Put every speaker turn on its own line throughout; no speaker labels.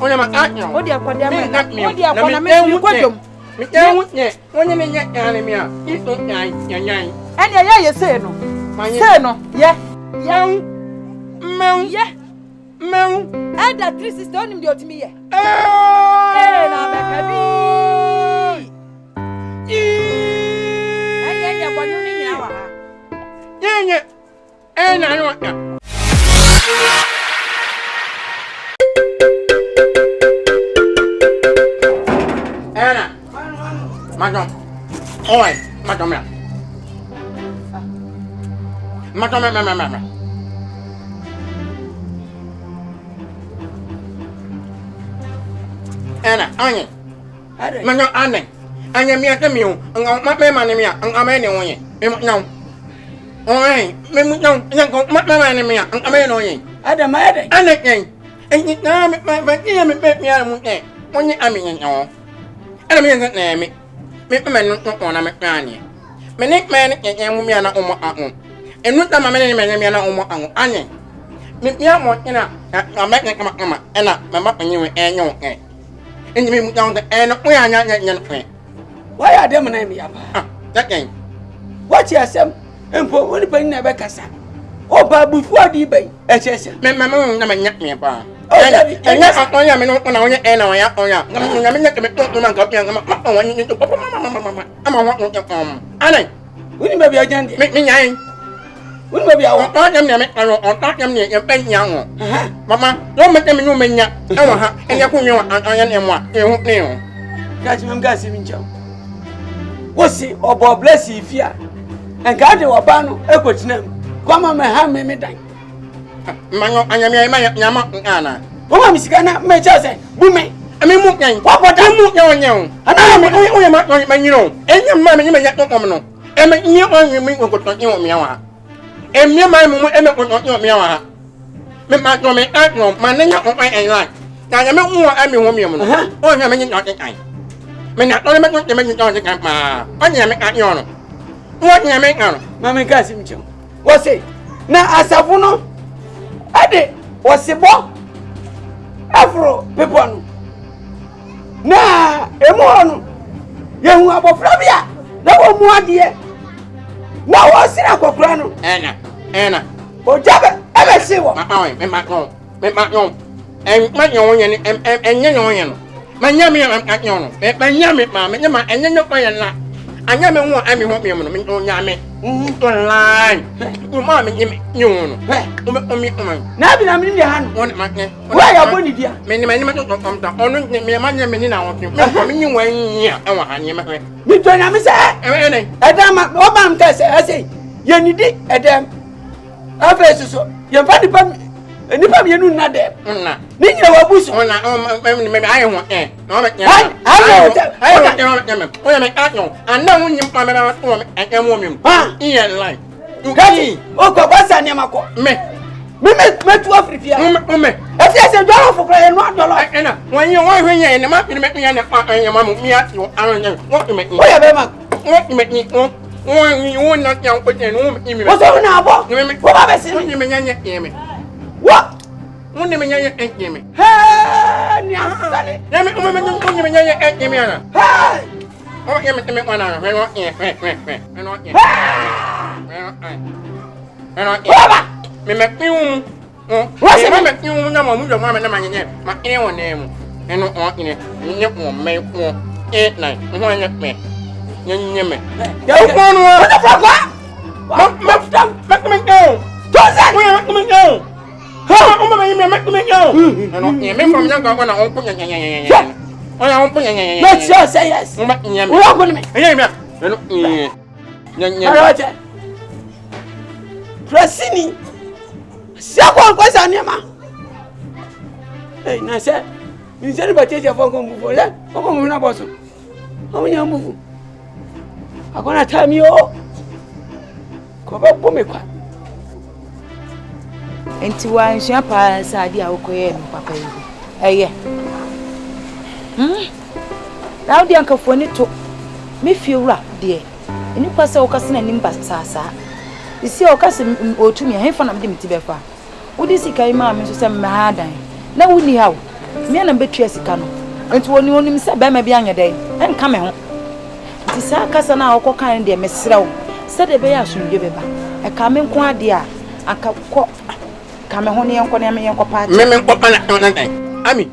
Onye ma atyo.
Odi akwada me.
Odi akwada me kwadom. Me ya wunye. Onye me nya yale me a. Ito nyan.
Ene ye say no. Say no. Ye.
Yan. Mew.
Ye.
Mew.
Ada 360 onim de otimi ye. Na be ka bi. Ene kwanu ni nyina wa ha.
Yenye. Na no ya. Madam. Oi, madam ya. Madam. Ana, anye. Madam ane. Anye mi ate mi o. Nga ma pe ma ne mi a. Nga ma ne wonye. Me mo nyaw. Oi, me mo nyaw. Nga ko ma pe ma ne mi a. Nga ma ne wonye.
Ada ma ada.
Ane ken. Enyi na me ba ki me pe mi a mo ne. Wonye ami nyaw. Ana mi nga na mi. Me no na me kani me ne me ne mu mi ana omo aho enu ta ma me ne me mi ana omo aho anye me ya mo ina na me kama ena mama panyi enyo enyi me mu down the eno we anya nya no
why are them na me aba
that game
what you asem empo woni pan na be kasa o ba bufu adi bai echese
me na me nya me ba enya akonya me no na onye ena oya nga me nya ke me to na ka pia nga ma wani ni to ama wa no ane
woni ba bia jande
me nya woni ba bia o ta nyam ne me o ta nyam ne e ben nya ho mama no me te me no me nya e wa ha enya ku nyo anya ne mo a e hu ne o
ka chi mem ga se mi ncham wosi obo bless ifia en ka de oba no ekotinam kwama me ha me dan
manyo anyamia ma nyama ngana
Oma misikana me chase bume
ame mu nyan
popoda
mu nyan ana me oye ma nyino enya ma me nyima ya tokom no e me nyi onye me ko to nyi o me wa e me ma mu e me ko to nyi o me wa me ma to me atno ma ne nya o ai ai la ta nya me hu a me ho me mu no o nya me nyi to ai me na to me to me nyi to ai ma anya me ka nyo no wo nya me ka no
ma me ka sim chom wo se na asafu no ade wo se bo afro people no na emu anu yehu abofra bia na wo mu ade na wo sira kokura no
ena
o jabe ebe si wo
me ma no ma nyo nya ni enya nyo nya no ma nya me ma nyo no ma nya me ma nya ma enya nyo ko ya na anya me hu ami ho me no me nya me to line o ma me nyo no o mi
na bi na me ni ha no
won ma ke
wa ya boni dia
me ni ma to komta onu me ma nya me ni na won me ko me nyi wan nya e wa ha ni me
mi to na me se edam ma o ma m ka se ase ye ni di edam afesuso ye fa nipa mi enu na dem
na
ni nyina wa busu
na me ayi ho no me nya ayi me atno ana won nyim pa me ba to me emu mi iye line
kati o ko basa ni amako me tu afrifia
me
afia se dolo fo kra no dolo
ena won yi won hwenya ne ma me nya ne pa nya ma mu mi atno aro nya won me
o ya be ma
won me ni won na nya ko je no mi
o so na abo ko ba be si
won me nya me
what
won me nya me
ha ni asale
ya me me nya me ana
ha
oh ya me wana me no
baba
me pium what's me pium na mo mu jo ma me na ma nye ma ene won na mu eno o ene nye ko me ko 89 mo nya me nye me
ya ko no what the fuck ma
me go
to say
we me go ha o ma me go eno nye me from nya ko na on ko nya oh ya on ko nya
not sure say yes
mo ma nya me
wo ko ni me
nya eno nya
Roger Prasini Siako kwa sanema na se ni se ba teje fon ko mbufu le ko mo na boso o nya mbufu akona time yo ko ba bo me kwa enti wa nsua pa saadi a okoye no papa yi na odi ankafo ni to me fiewura de eni kwase o kase na nimba sasa isi o kase otumi hefa na mde mti befa odi sikai ma me so se me ha dan na wuni hawo
me na betua sika no enti woni onim se be ma bi anya den enka me ho ti sa kasa na akọ kan de mesrew se de be ya asundwe beba e ka me nko ade a aka kọ ka me ho ne enko ne me enko pa
me enko pa na ami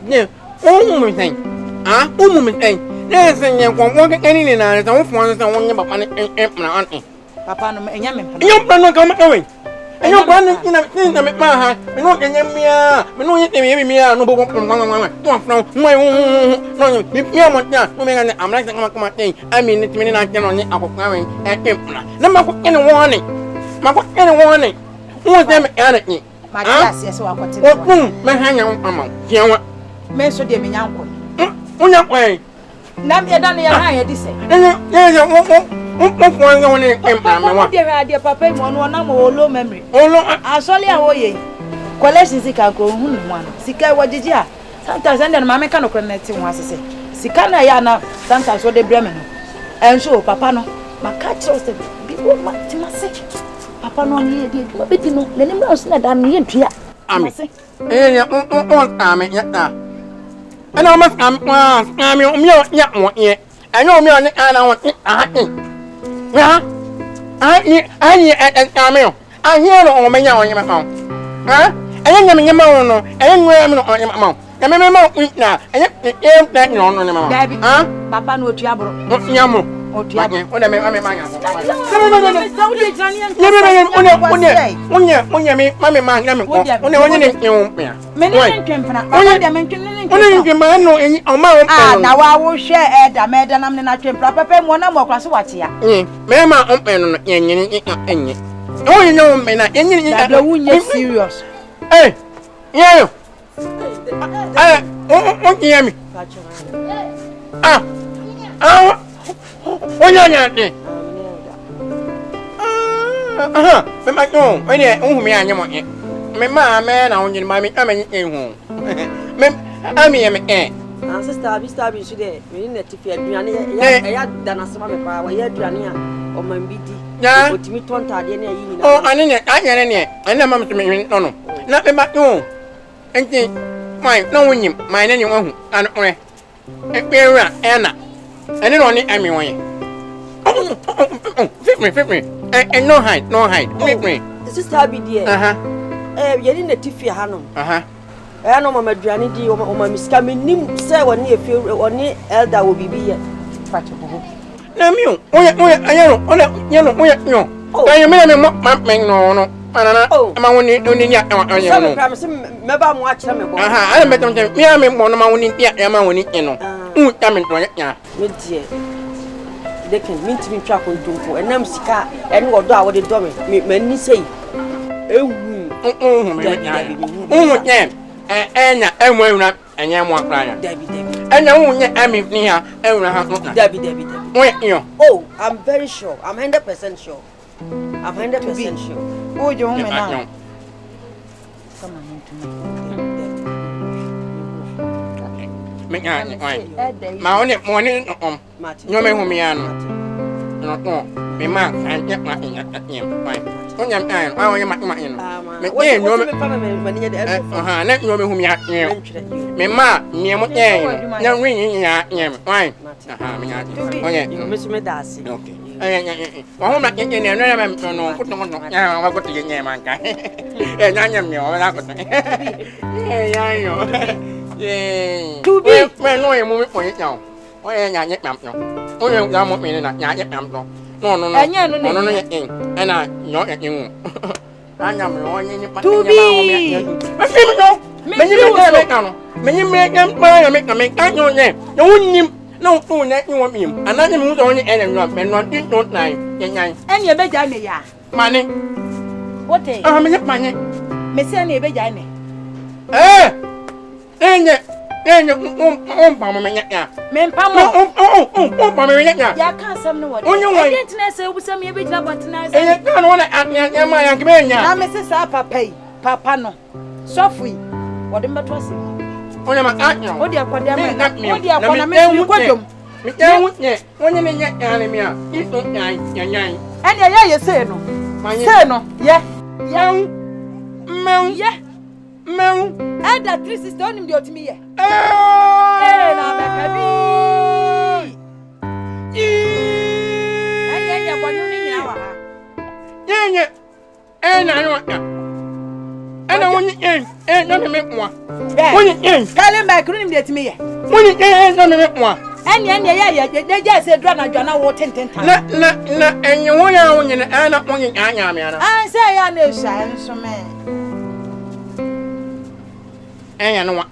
ne mu sen mu sen ne sen yen ko won ke ni na na wo fon san won nya papa ne na an
papa no enya me
enya pa no ka me we enya pa ne na me ma ha me no enya mia me no ye mia no bo to afro no mi mo nya no me ga amra san kama ten ami ne timi na ke no ni akokwa we na ma ko ene woni ma ko ene woni wo se me ya ni
ma ja ase se wa kwete
me hanya ama kienwa
me so de me nyanko
unya kwai
na me da ne ya ha ye di se
fo nga woni empla me wa
de radio papa mo no na mo low memory asole a wo ye collection sika ko hu ni mo an sika wajiji a sometimes and ma me ka no connect ho asese sika na ya na sometimes so de breme no enso papa no maka chiro se bi wo ma ti ma se papa no ni e di ma be di no le ni mo so na da no ye ntua
ami ya ame ya ta ana ma ami mi ya mo ye anyo mi oni ana won ya ani ame ahie no o menya onye ma anya nya ma no anya nwa mi no onye ma ya me ma na anya no ma
papa no otua bro
nya mo otua o na me ma nya Onya me mama ma na me ko onye ne nwu ya
me ne ntwempena papa de me ntwene ne
ntwempena no enyi o ma o
na wa wo hwe eda me da nam ne na twempena papa mo na mo kwa so wate ya
me ma o pe no enyi enyi onye no me na enyi
da wunye serious
yo onye mi onye nya de me ma no ene unhu me anya mo me ma me na onye ma me amenyi enhu me ami me
sister bi so de me ni netifi aduane ya dana sama me pa wa ya aduane a o man bi di otimi tonta de na yi ni
na ane ne anya ne ane ma me no na me ma no enti mai na wonyim mai na ni wahu anu ore ekpera ena ene no ni ami won ye fit me no hide me
sister bi die ye ni netifi ha no no mama aduane di o ma miska me nim se woni efi woni elder wo bibi ye
fato bobo
na mi o ayero ona yelo yo ka ye me me no anana ma woni nya ayero no
se me ba mo a kire me bo
ana me tam me mo no ma woni ya ma woni no ta me to nya
me die de ken minti mi twa kontumfo enam sika ene wodo a wode do me mani sei ewu
nya enya enwuna enya mo akranya enya unye ami ni ha enwuna ha
Dabi
yo
oh I'm very sure I'm 100% sure I'm 100% sure
o jo me na
come
me nya ma one mo ni nyo me hu mi anu no me ma anya ma nya pai onya an wa onya ma no me ye nyo me na nyo me hu mi me ma ni mo ye na wi nya pai me nya onya
me so me dasi
okay wa hu na ye ne no me no ko no ya wa ko ti ye ma ka nya me wa la ko ya yo
to be
me no ye mo me po ye nya o ye nya ye pam no o ye ga mo me na nya ye pam no no ye na nyo ye nwu anya me o ye ni pa nya ma o me me me gam pa ya me ka nyo ye no unnim no tu nya ni wo mi ananya me wo ye ene nyo me no ti no nai ye nya
ene be ja me ya
mani
wote
me ye mani
me se ene be ja me
enye pa mo me nya
me mpa mo
pa me nya
ya ka asem no wode
onye won
tina se obusam ye be jina botena se
ka no na anya ma ya ke nya
na me se sa papa yi papa no sofui wode mbeto ase
onye ma anya
wode akwada ma wode akwana me fi kwadom
me nya wunye onye ne nya ya ne me a ito nya
ene ya ye se no ye
me Meu.
Ada 360 onim de otimi ye. Na be kabi. Anya kwanu ni nyina wa ha.
Nye. Na no. Ana woni na me kwa. Woni
Kale ma kru nim de otimi ye.
Woni na me kwa.
Anya ye je se dra na dwa na wo tententa.
Na enye wo ya wo nyina ana woni anya me ana.
An se ya na esha nso me.
Enya no wa.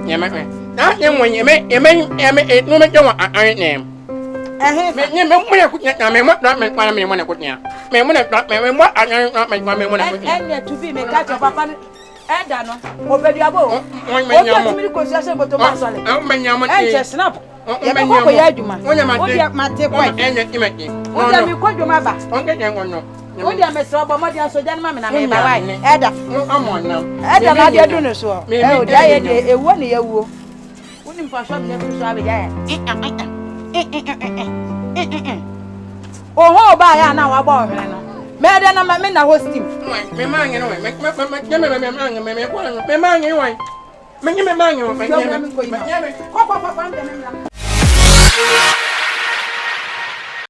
Nyeme. Na nyem no me jwa an nem. Me mo na kunya na me mo na me kwa me mo na kunya. Me mo na me mo an me mo na kunya.
Enya to be me ka cho papa Eda no. Obeduabo.
Onya
mi ko sia se moto ma sole.
Onya mo.
Enche snap. Ya be ko ya adwuma.
Onya
ma te kwa.
Enya imeki.
Onya mi ko dwuma ba.
Onke nyen no.
Onya me so bo mo dia so jan ma me na me ba wai. Eda.
Amona.
Eda na dia du no so. O dia ye de ewo ne yewuo. Woni mfa so me so abe ya. Oho ba ya na wa ba ohwere no. Me de na me na hostim.
Me mangi no me kwa me mangi wai. Me mangi.
Ko